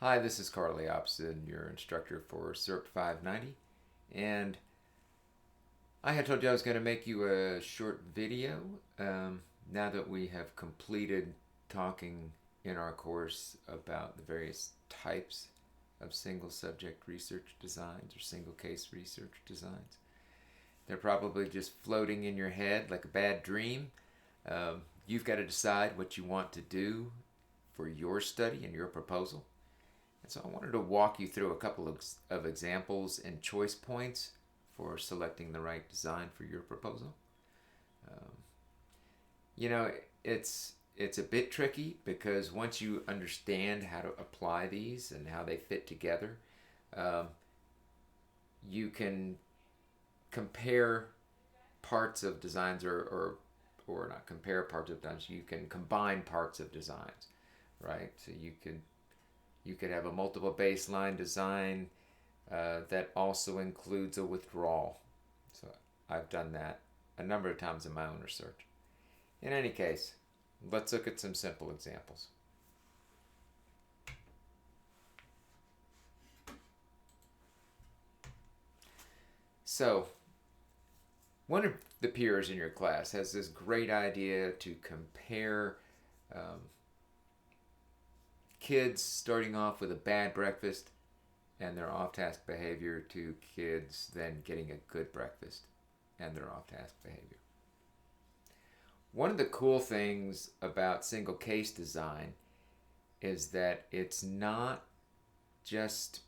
Hi, this is Carly Opson, your instructor for SERP 590, and I had told you I was going to make you a short video. Now that we have completed talking in our course about the various types of single subject research designs or single case research designs, they're probably just floating in your head like a bad dream. You've got to decide what you want to do for your study and your proposal. And so I wanted to walk you through a couple of examples and choice points for selecting the right design for your proposal. Um, you know, it's a bit tricky because once you understand how to apply these and how they fit together, um, you can compare parts of designs or not compare parts of designs. You can combine parts of designs, right? So you could have a multiple baseline design that also includes a withdrawal. So I've done that a number of times in my own research. In any case, let's look at some simple examples. So, one of the peers in your class has this great idea to compare um, kids starting off with a bad breakfast and their off task behavior to kids then getting a good breakfast and their off task behavior. One of the cool things about single case design is that it's not just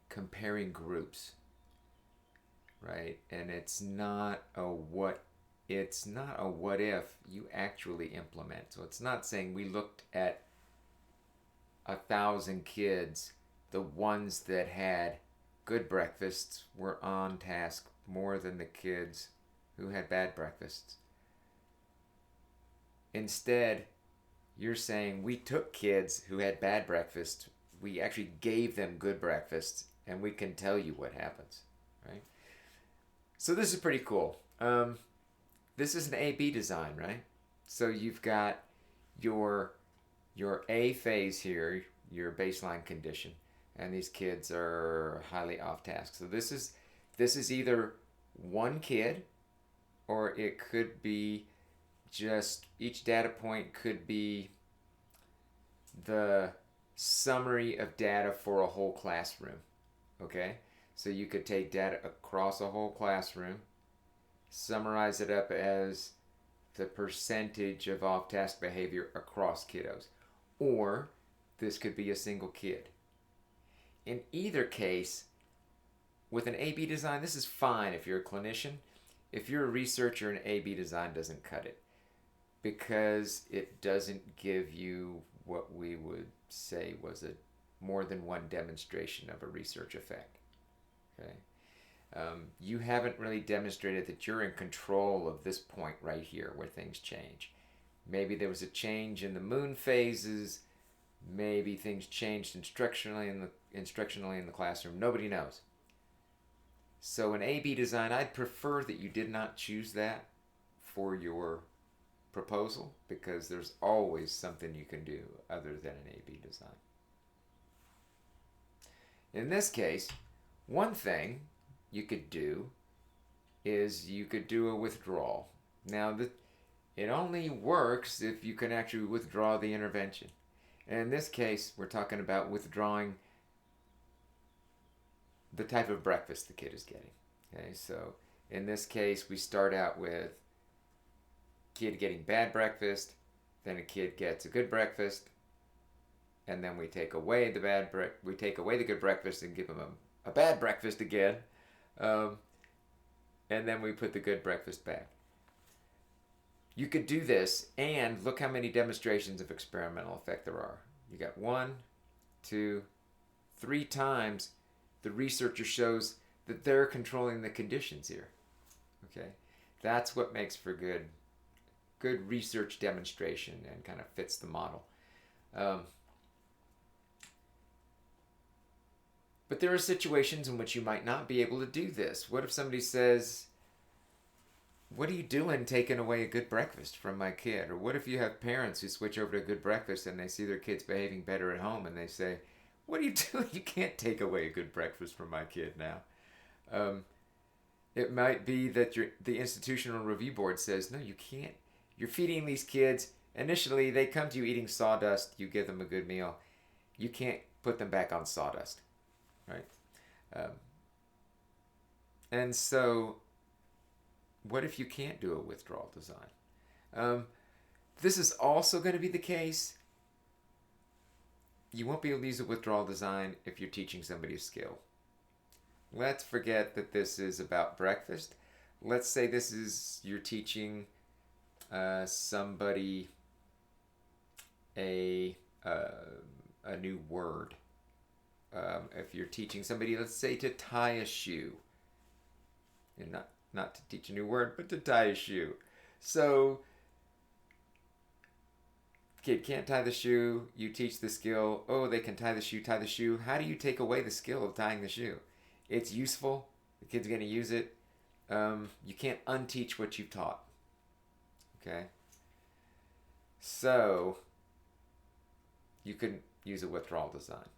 comparing groups, right? And it's not a what if you actually implement. So it's not saying we looked at 1,000 kids, the ones that had good breakfasts were on task more than the kids who had bad breakfasts. Instead, you're saying we took kids who had bad breakfast, we actually gave them good breakfasts, and we can tell you what happens, right? So this is pretty cool. This is an A/B design, right? So you've got your your A phase here, your baseline condition, and these kids are highly off task. So this is either one kid, or it could be just each data point could be the summary of data for a whole classroom. Okay? So you could take data across a whole classroom, summarize it up as the percentage of off task behavior across kiddos. Or this could be a single kid. In either case, with an A/B design, this is fine if you're a clinician. If you're a researcher, an A/B design doesn't cut it because it doesn't give you what we would say was a more than one demonstration of a research effect. Okay, you haven't really demonstrated that you're in control of this point right here where things change. Maybe there was a change in the moon phases. Maybe things changed instructionally in the classroom. Nobody knows. So an A/B design, I'd prefer that you did not choose that for your proposal because there's always something you can do other than an A/B design. In this case, one thing you could do is you could do a withdrawal. Now, it only works if you can actually withdraw the intervention. And in this case, we're talking about withdrawing the type of breakfast the kid is getting. Okay, so in this case, we start out with kid getting bad breakfast, then a kid gets a good breakfast, and then we take away the good breakfast and give them a bad breakfast again, um, and then we put the good breakfast back. You could do this, and look how many demonstrations of experimental effect there are. You got 1, 2, 3 times the researcher shows that they're controlling the conditions here. Okay, that's what makes for good research demonstration and kind of fits the model. Um, but there are situations in which you might not be able to do this. What if somebody says, what are you doing taking away a good breakfast from my kid? Or what if you have parents who switch over to good breakfast and they see their kids behaving better at home and they say, what are you doing? You can't take away a good breakfast from my kid now. Um, it might be that the institutional review board says, no, you can't. You're feeding these kids. Initially, they come to you eating sawdust. You give them a good meal. You can't put them back on sawdust, right? Um, and so, what if you can't do a withdrawal design? Um, this is also going to be the case. You won't be able to use a withdrawal design if you're teaching somebody a skill. Let's forget that this is about breakfast. Let's say this is you're teaching somebody a new word. If you're teaching somebody, let's say, to tie a shoe, and not to teach a new word, but to tie a shoe. So, kid can't tie the shoe. You teach the skill. Oh, they can tie the shoe. Tie the shoe. How do you take away the skill of tying the shoe? It's useful. The kid's going to use it. You can't unteach what you've taught. Okay. So, you could use a withdrawal design.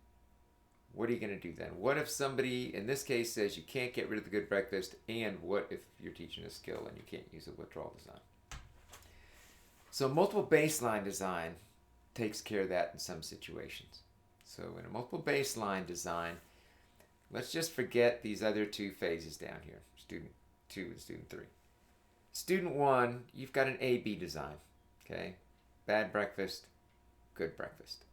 What are you going to do then? What if somebody, in this case, says you can't get rid of the good breakfast, and what if you're teaching a skill and you can't use a withdrawal design? So multiple baseline design takes care of that in some situations. So in a multiple baseline design, let's just forget these other two phases down here, student 2 and student 3. Student 1, you've got an A-B design, okay? Bad breakfast, good breakfast.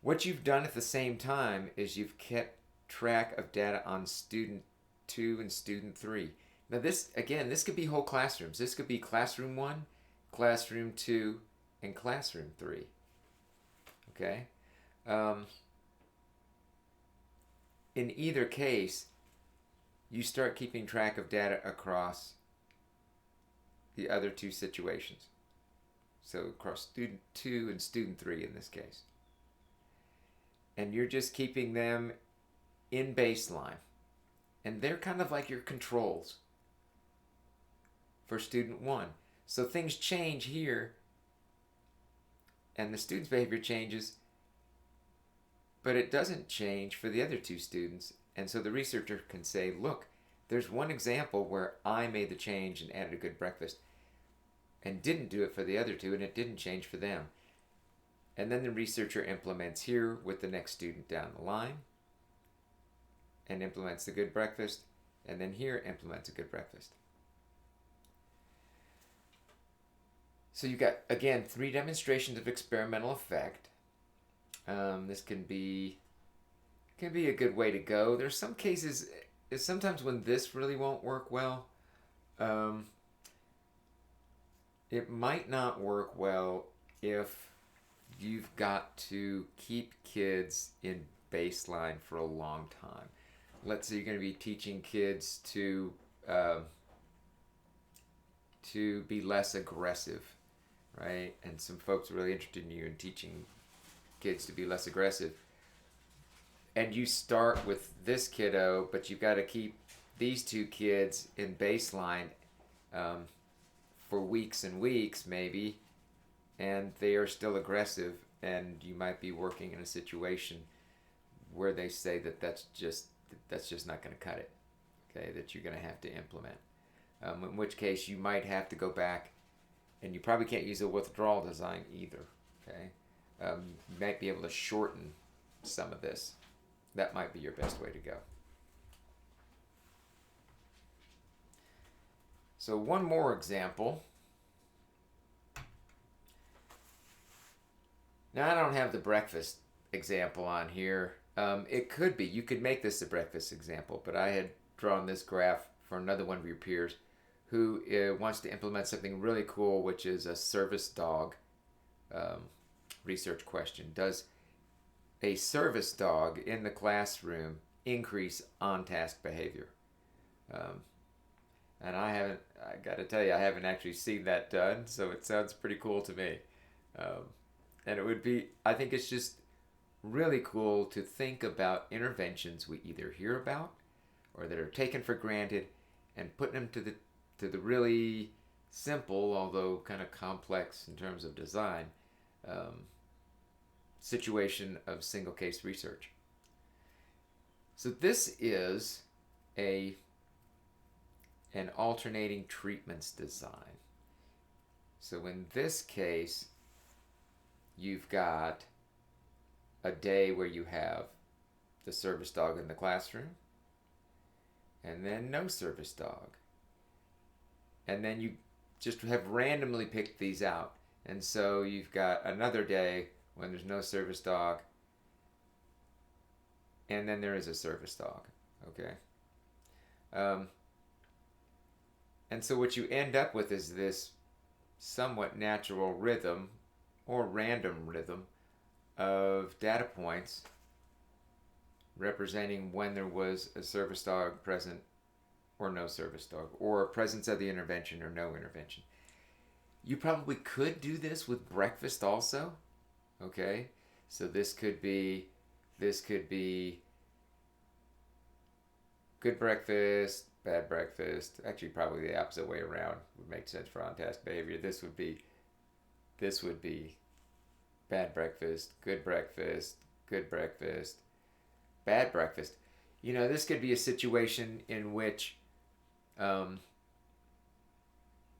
What you've done at the same time is you've kept track of data on student 2 and student 3. Now this could be whole classrooms. This could be classroom 1, classroom 2, and classroom 3. Okay? In either case, you start keeping track of data across the other two situations. So across student 2 and student 3 in this case. And you're just keeping them in baseline. And they're kind of like your controls for student 1. So things change here, and the student's behavior changes, but it doesn't change for the other two students. And so the researcher can say, look, there's one example where I made the change and added a good breakfast and didn't do it for the other two, and it didn't change for them. And then the researcher implements here with the next student down the line and implements the good breakfast, and then here implements a good breakfast. So you got, again, 3 demonstrations of experimental effect. This can be a good way to go. There's some cases, sometimes when this really won't work well, it might not work well if you've got to keep kids in baseline for a long time. Let's say you're going to be teaching kids to be less aggressive, right? And some folks are really interested in you in teaching kids to be less aggressive. And you start with this kiddo, but you've got to keep these two kids in baseline for weeks and weeks, maybe, and they are still aggressive, and you might be working in a situation where they say that that's just not going to cut it, okay, that you're going to have to implement. In which case you might have to go back, and you probably can't use a withdrawal design either, okay? You might be able to shorten some of this. That might be your best way to go. So one more example. Now I don't have the breakfast example on here. It could be. You could make this a breakfast example, but I had drawn this graph for another one of your peers who wants to implement something really cool, which is a service dog research question. Does a service dog in the classroom increase on-task behavior? And I got to tell you, I haven't actually seen that done, so it sounds pretty cool to me. And it would be, I think it's just really cool to think about interventions we either hear about or that are taken for granted and putting them to the really simple, although kind of complex in terms of design, um, situation of single case research. So this is a an alternating treatments design. So in this case, you've got a day where you have the service dog in the classroom, and then no service dog. And then you just have randomly picked these out. And so you've got another day when there's no service dog, and then there is a service dog. Okay? Um, and so what you end up with is this somewhat natural rhythm or random rhythm of data points representing when there was a service dog present or no service dog, or presence of the intervention or no intervention. You probably could do this with breakfast also. Okay? So this could be good breakfast, bad breakfast. Actually, probably the opposite way around would make sense for on-task behavior. This would be bad breakfast, good breakfast, bad breakfast. You know, this could be a situation in which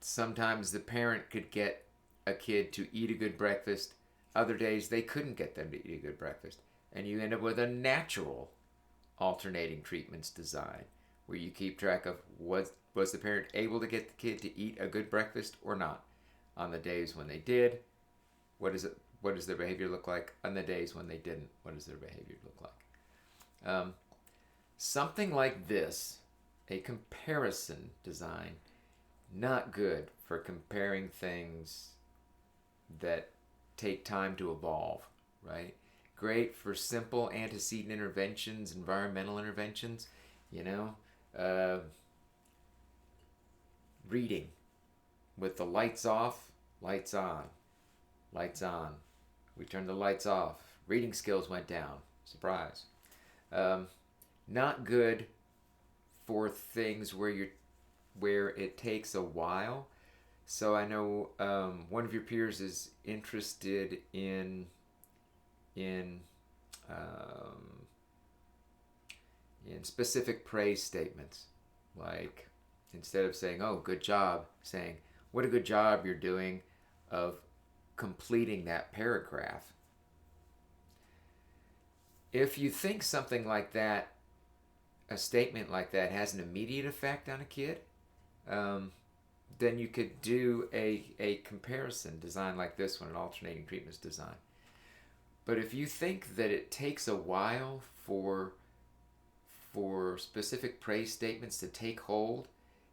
sometimes the parent could get a kid to eat a good breakfast. Other days they couldn't get them to eat a good breakfast. And you end up with a natural alternating treatments design where you keep track of was the parent able to get the kid to eat a good breakfast or not. On the days when they did, what does their behavior look like? On the days when they didn't, what does their behavior look like? Something like this, a comparison design, not good for comparing things that take time to evolve, right? Great for simple antecedent interventions, environmental interventions, you know, reading with the lights off, lights on, lights on. We turned the lights off. Reading skills went down. Surprise. Not good for things where it takes a while. So I know one of your peers is interested in specific praise statements, like instead of saying "oh, good job," saying "what a good job you're doing of completing that paragraph." If you think something like that, a statement like that has an immediate effect on a kid, then you could do a comparison design like this one, an alternating treatments design. But if you think that it takes a while for specific praise statements to take hold,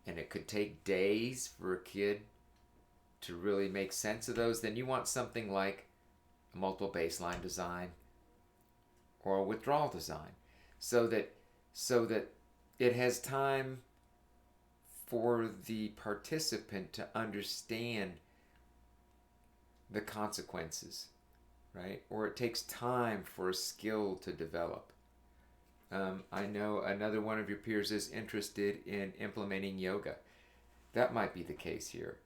and it could take days for a kid to really make sense of those, then you want something like a multiple baseline design or a withdrawal design, so that it has time for the participant to understand the consequences, right? Or it takes time for a skill to develop. I know another one of your peers is interested in implementing yoga. That might be the case here.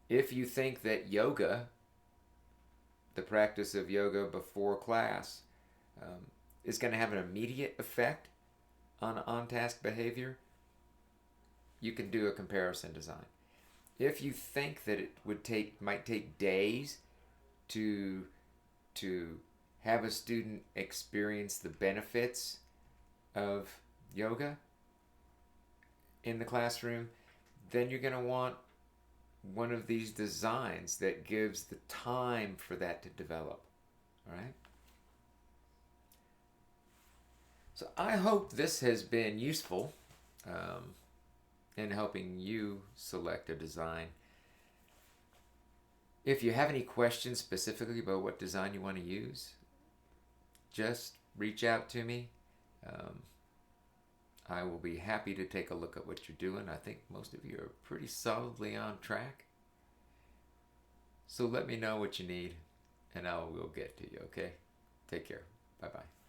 If you think that yoga, the practice of yoga before class, is going to have an immediate effect on on-task behavior, you can do a comparison design. If you think that it might take days to have a student experience the benefits of yoga in the classroom, then you're going to want one of these designs that gives the time for that to develop. All right? So I hope this has been useful in helping you select a design. If you have any questions specifically about what design you want to use, just reach out to me. I will be happy to take a look at what you're doing. I think most of you are pretty solidly on track. So let me know what you need, and I will get to you, okay? Take care. Bye-bye.